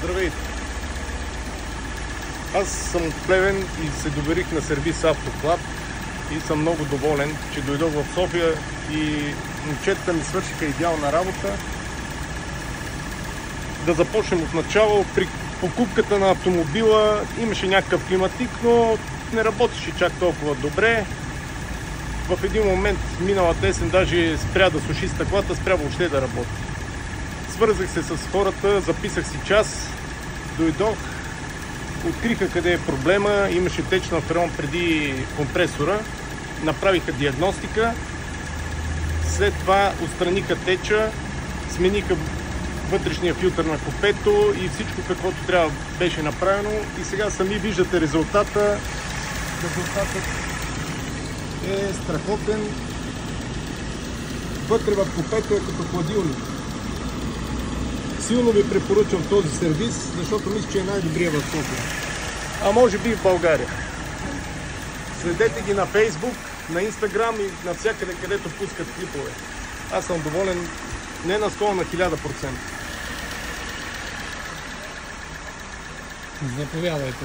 Здравейте! Аз съм от Плевен и се доверих на сервис Автоклаб и съм много доволен, че дойдох в София и момчетата ми свършиха идеална работа. Да започнем от начало. При покупката на автомобила имаше някакъв климатик, но не работеше чак толкова добре. В един момент миналата есен даже спря да суши стъклата, спря въобще да работи. Свързах се с хората, записах си час, дойдох, откриха къде е проблема, имаше течна фреон преди компресора, направиха диагностика, след това отстраниха теча, смениха вътрешния филтър на купето и всичко каквото трябва беше направено и сега сами виждате резултата. Резултатът е страхотен. Вътре в купето е като хладилник. Силно ви препоръчвам този сервис, защото мисля, че е най-добрият в София. А може би и в България. Следете ги на Facebook, на Instagram и навсякъде, където пускат клипове. Аз съм доволен не на 100, на 1000%. Заповядайте.